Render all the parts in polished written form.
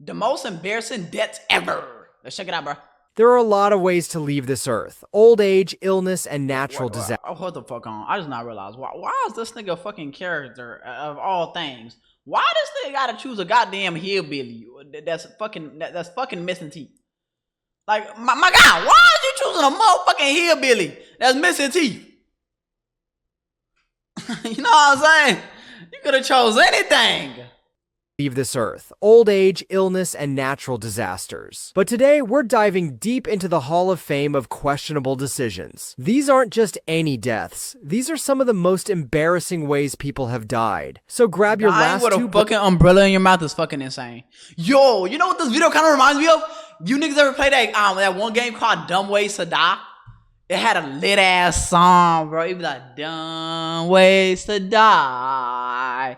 The most embarrassing deaths ever. Let's check it out, bro. There are a lot of ways to leave this earth. Old age, illness, and natural disaster. Oh, hold the fuck on. I just not realize why is this nigga a fucking character of all things? Why this nigga gotta choose a goddamn hillbilly that's fucking missing teeth? Like my God, why is you choosing a motherfucking hillbilly that's missing teeth? You know what I'm saying? You could have chose anything. Leave this earth. Old age, illness, and natural disasters. But today, we're diving deep into the Hall of Fame of questionable decisions. These aren't just any deaths. These are some of the most embarrassing ways people have died. So grab your last with a fucking umbrella in your mouth is fucking insane. Yo, you know what this video kind of reminds me of? You niggas ever played that one game called Dumb Ways to Die? It had a lit ass song, bro. It was like Dumb Ways to Die.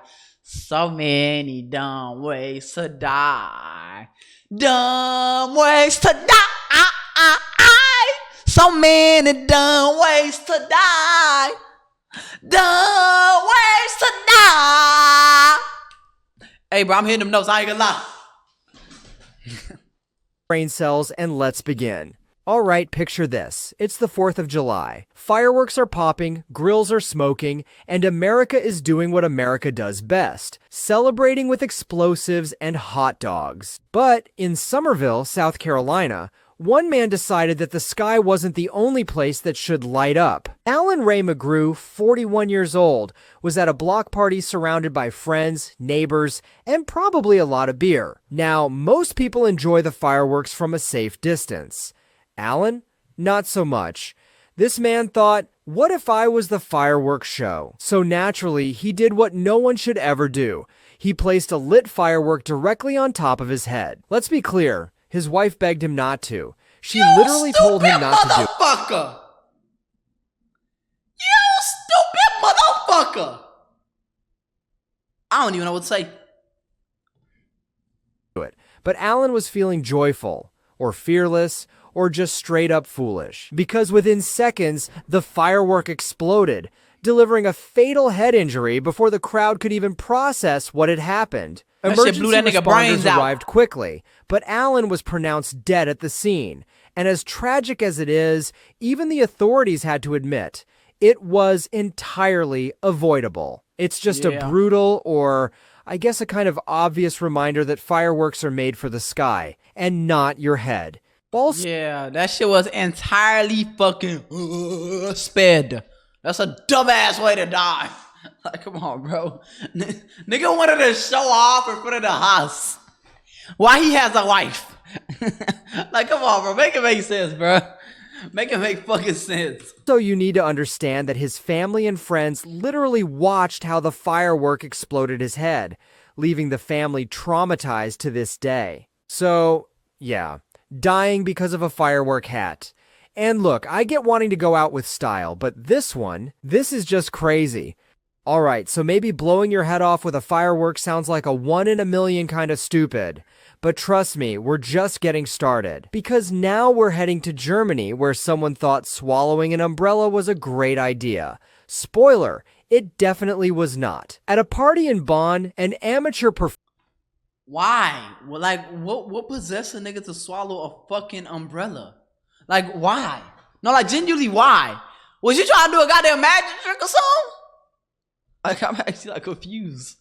So many dumb ways to die. Dumb ways to die. So many dumb ways to die. Dumb ways to die. Hey, bro, I'm hitting them notes. I ain't gonna lie. Brain cells, and let's begin. Alright, picture this. It's the 4th of July. Fireworks are popping, grills are smoking, and America is doing what America does best, celebrating with explosives and hot dogs. But in Summerville, South Carolina, one man decided that the sky wasn't the only place that should light up. Alan Ray McGrew, 41 years old, was at a block party surrounded by friends, neighbors, and probably a lot of beer. Now, most people enjoy the fireworks from a safe distance. Alan? Not so much. This man thought, what if I was the fireworks show? So naturally, he did what no one should ever do. He placed a lit firework directly on top of his head. Let's be clear, his wife begged him not to. She literally told him not to do it. Motherfucker! You stupid motherfucker! I don't even know what to say. But Alan was feeling joyful, or fearless, or just straight up foolish. Because within seconds, the firework exploded, delivering a fatal head injury before the crowd could even process what had happened. Emergency responders arrived quickly, but Alan was pronounced dead at the scene. And as tragic as it is, even the authorities had to admit, it was entirely avoidable. It's just a brutal, or I guess a kind of obvious reminder that fireworks are made for the sky, and not your head. Yeah, that shit was entirely fucking sped. That's a dumbass way to die. Like, come on, bro. Nigga wanted to show off in front of the house. Why he has a wife? Like, come on, bro. Make it make sense, bro. Make it make fucking sense. So you need to understand that his family and friends literally watched how the firework exploded his head, leaving the family traumatized to this day. So, yeah. Dying because of a firework hat. And look, I get wanting to go out with style, but this is just crazy. Alright, so maybe blowing your head off with a firework sounds like a 1 in a million kind of stupid. But trust me, we're just getting started. Because now we're heading to Germany, where someone thought swallowing an umbrella was a great idea. Spoiler, it definitely was not. At a party in Bonn, an amateur performer. Why? Well, like, what possessed a nigga to swallow a fucking umbrella? Like, why? No, like, genuinely, why? Was you trying to do a goddamn magic trick or something? Like, I'm actually, like, confused.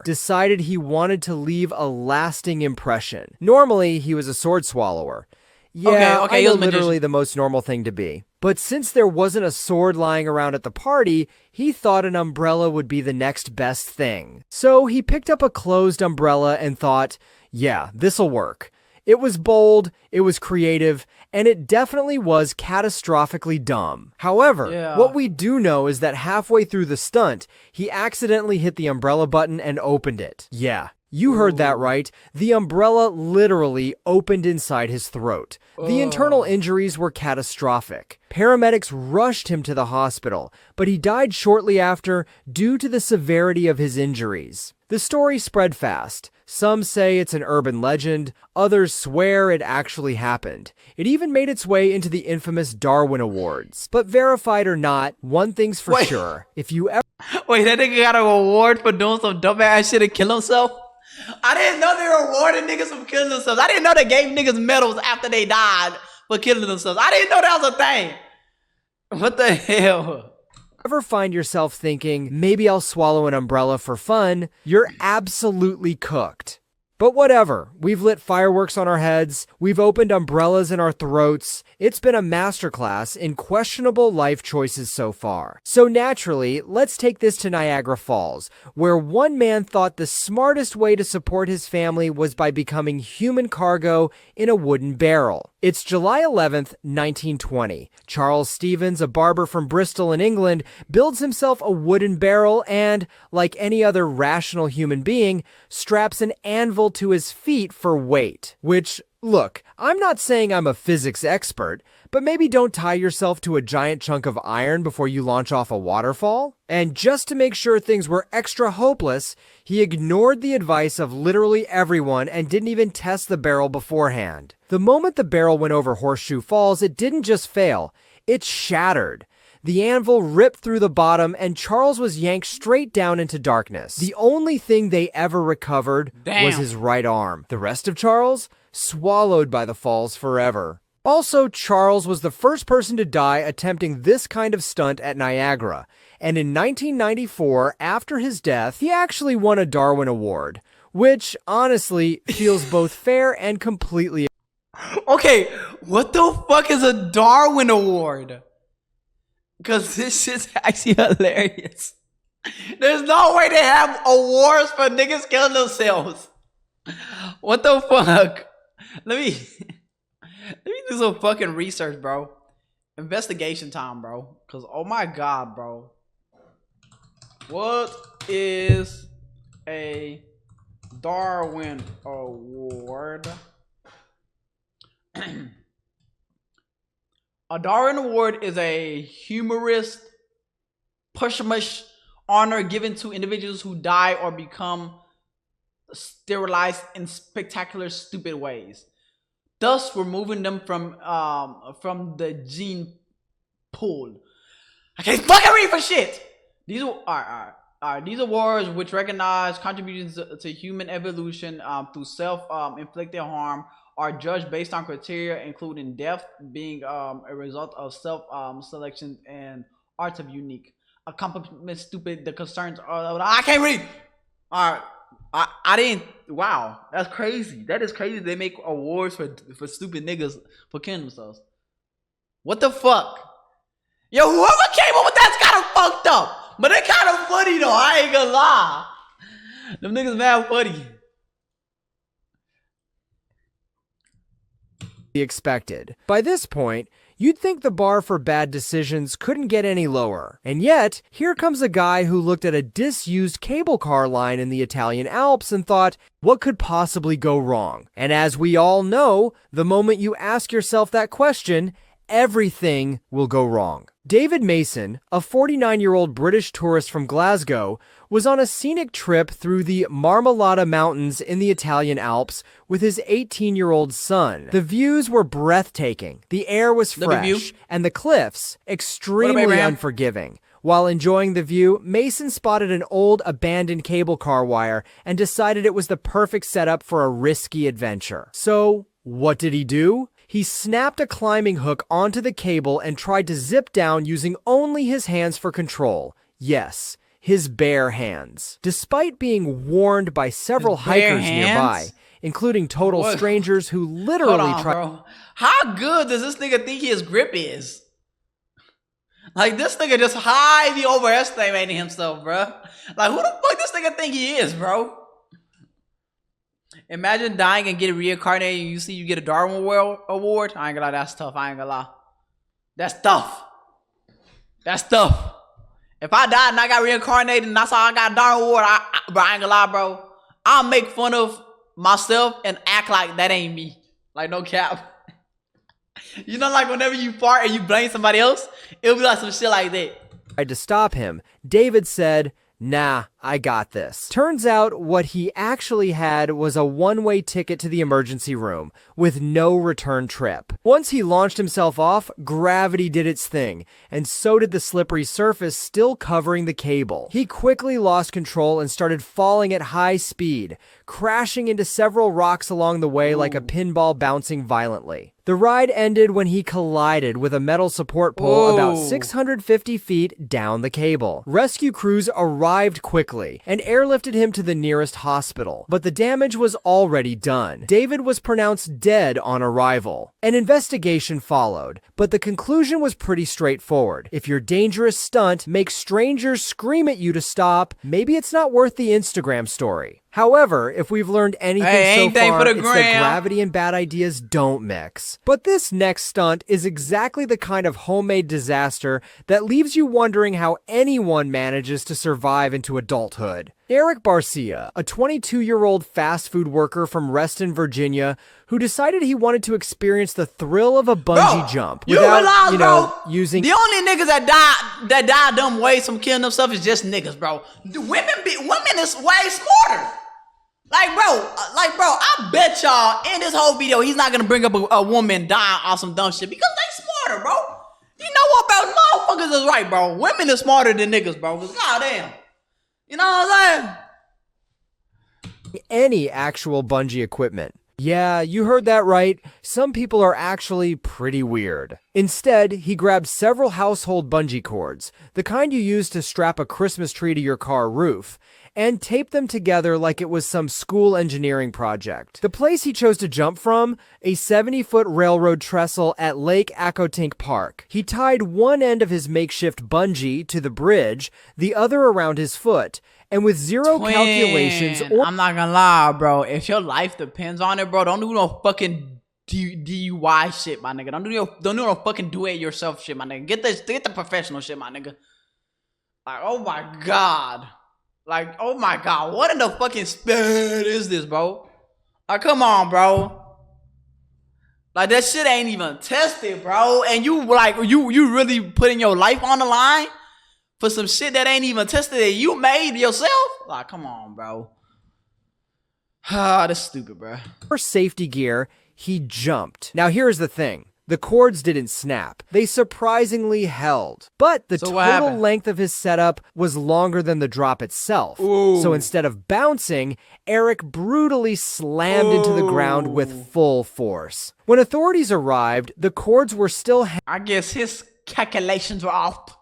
Decided he wanted to leave a lasting impression. Normally, he was a sword swallower. Yeah, okay, I know literally the most normal thing to be. But since there wasn't a sword lying around at the party, he thought an umbrella would be the next best thing. So he picked up a closed umbrella and thought, yeah, this'll work. It was bold, it was creative, and it definitely was catastrophically dumb. However, what we do know is that halfway through the stunt, he accidentally hit the umbrella button and opened it. Yeah. You heard that right. The umbrella literally opened inside his throat. The internal injuries were catastrophic. Paramedics rushed him to the hospital, but he died shortly after due to the severity of his injuries. The story spread fast. Some say it's an urban legend, others swear it actually happened. It even made its way into the infamous Darwin Awards. But verified or not, one thing's for sure. If you ever... Wait, that nigga got an award for doing some dumbass shit and kill himself? I didn't know they were rewarding niggas for killing themselves. I didn't know they gave niggas medals after they died for killing themselves. I didn't know that was a thing. What the hell? Ever find yourself thinking, maybe I'll swallow an umbrella for fun? You're absolutely cooked. But whatever, we've lit fireworks on our heads, we've opened umbrellas in our throats. It's been a masterclass in questionable life choices so far. So naturally, let's take this to Niagara Falls, where one man thought the smartest way to support his family was by becoming human cargo in a wooden barrel. It's July 11th, 1920. Charles Stevens, a barber from Bristol in England, builds himself a wooden barrel and, like any other rational human being, straps an anvil to his feet for weight. Which, look, I'm not saying I'm a physics expert, but maybe don't tie yourself to a giant chunk of iron before you launch off a waterfall. And just to make sure things were extra hopeless, he ignored the advice of literally everyone and didn't even test the barrel beforehand. The moment the barrel went over Horseshoe Falls, it didn't just fail, it shattered. The anvil ripped through the bottom and Charles was yanked straight down into darkness. The only thing they ever recovered was his right arm. The rest of Charles? Swallowed by the falls forever. Also, Charles was the first person to die attempting this kind of stunt at Niagara. And in 1994, after his death, he actually won a Darwin Award, which honestly feels both fair and completely... Okay, what the fuck is a Darwin Award? Because this shit's actually hilarious. There's no way they have awards for niggas killing themselves. What the fuck? Let me do some fucking research, bro. Investigation time, bro. Because, oh my god, bro. What is a Darwin Award? A Darwin Award is a humorous, posthumous honor given to individuals who die or become sterilized in spectacular, stupid ways, thus removing them from the gene pool. I can't fucking read for shit. These these awards, which recognize contributions to human evolution through self-inflicted harm, are judged based on criteria including death being a result of self-selection and arts of unique accomplishment. Stupid. The concerns are I can't read. All right, I didn't. Wow, that's crazy. That is crazy. They make awards for stupid niggas for killing themselves. What the fuck? Yo, whoever came up with that's kind of fucked up, but they kind of funny though. I ain't gonna lie. Them niggas mad funny. Expected. By this point, you'd think the bar for bad decisions couldn't get any lower. And yet, here comes a guy who looked at a disused cable car line in the Italian Alps and thought, what could possibly go wrong? And as we all know, the moment you ask yourself that question, everything will go wrong. David Mason, a 49-year-old British tourist from Glasgow, was on a scenic trip through the Marmolada Mountains in the Italian Alps with his 18-year-old son. The views were breathtaking, the air was fresh, and the cliffs extremely unforgiving. While enjoying the view, Mason spotted an old abandoned cable car wire and decided it was the perfect setup for a risky adventure. So, what did he do? He snapped a climbing hook onto the cable and tried to zip down using only his hands for control. Yes, his bare hands. Despite being warned by several hikers nearby, including total strangers who literally tried... How good does this nigga think his grip is? Like, this nigga just highly overestimating himself, bro. Like, who the fuck this nigga think he is, bro? Imagine dying and getting reincarnated and you get a Darwin Award. I ain't gonna lie, that's tough. I ain't gonna lie. That's tough. That's tough. If I died and I got reincarnated and that's how I got a Darwin Award, bro, I ain't gonna lie, bro. I'll make fun of myself and act like that ain't me. Like, no cap. You know, like whenever you fart and you blame somebody else, it'll be like some shit like that. Tried to stop him. David said, nah, I got this. Turns out what he actually had was a one-way ticket to the emergency room with no return trip. Once he launched himself off, gravity did its thing, and so did the slippery surface still covering the cable. He quickly lost control and started falling at high speed, crashing into several rocks along the way like a pinball bouncing violently. The ride ended when he collided with a metal support pole about 650 feet down the cable. Rescue crews arrived quickly and airlifted him to the nearest hospital, but the damage was already done. David was pronounced dead on arrival. An investigation followed, but the conclusion was pretty straightforward. If your dangerous stunt makes strangers scream at you to stop, maybe it's not worth the Instagram story. However, if we've learned anything so far, it's that gravity and bad ideas don't mix. But this next stunt is exactly the kind of homemade disaster that leaves you wondering how anyone manages to survive into adulthood. Eric Barcia, a 22-year-old fast food worker from Reston, Virginia, who decided he wanted to experience the thrill of a bungee jump without, using... The only niggas that die dumb ways from killing themselves is just niggas, bro. Women is way smarter. Like, bro, I bet y'all in this whole video, he's not gonna bring up a woman dying off some dumb shit because they smarter, bro. You know what, bro? Motherfuckers is right, bro. Women is smarter than niggas, bro. Cause goddamn. You know what I'm saying? Any actual bungee equipment. Yeah, you heard that right. Some people are actually pretty weird. Instead, he grabbed several household bungee cords, the kind you use to strap a Christmas tree to your car roof, and taped them together like it was some school engineering project. The place he chose to jump from, a 70-foot railroad trestle at Lake Accotink Park. He tied one end of his makeshift bungee to the bridge, the other around his foot, and with zero calculations I'm not gonna lie, bro. If your life depends on it, bro, don't do no fucking DUI shit, my nigga. Don't do no fucking do it yourself shit, my nigga. Get the professional shit, my nigga. Like, oh my god. Like, oh my god, what in the fucking spirit is this, bro? Like, come on, bro. Like, that shit ain't even tested, bro. And you really putting your life on the line for some shit that ain't even tested that you made yourself? Like, come on, bro. Ah, that's stupid, bro. For safety gear, he jumped. Now, here's the thing. The cords didn't snap. They surprisingly held. But the total length of his setup was longer than the drop itself. Ooh. So instead of bouncing, Eric brutally slammed into the ground with full force. When authorities arrived, the cords were still I guess his calculations were off.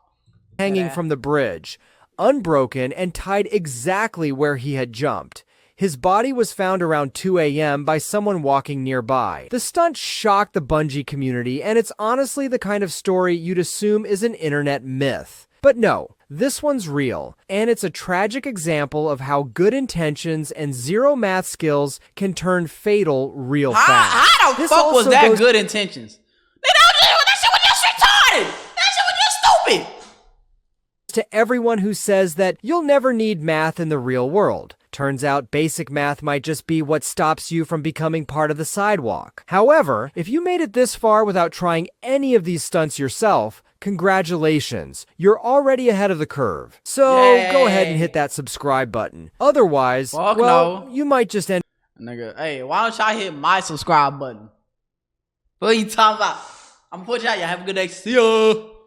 Hanging from the bridge, unbroken and tied exactly where he had jumped. His body was found around 2 a.m. by someone walking nearby. The stunt shocked the bungee community, and it's honestly the kind of story you'd assume is an internet myth. But no, this one's real, and it's a tragic example of how good intentions and zero math skills can turn fatal real fast. How the fuck was that good intentions? That shit was just retarded! That shit was just stupid! To everyone who says that you'll never need math in the real world. Turns out basic math might just be what stops you from becoming part of the sidewalk. However, if you made it this far without trying any of these stunts yourself, congratulations, you're already ahead of the curve. So go ahead and hit that subscribe button. Otherwise, you might just end. Nigga, hey, why don't y'all hit my subscribe button? What are you talking about? I'm gonna put y'all. Y'all have a good day. See ya.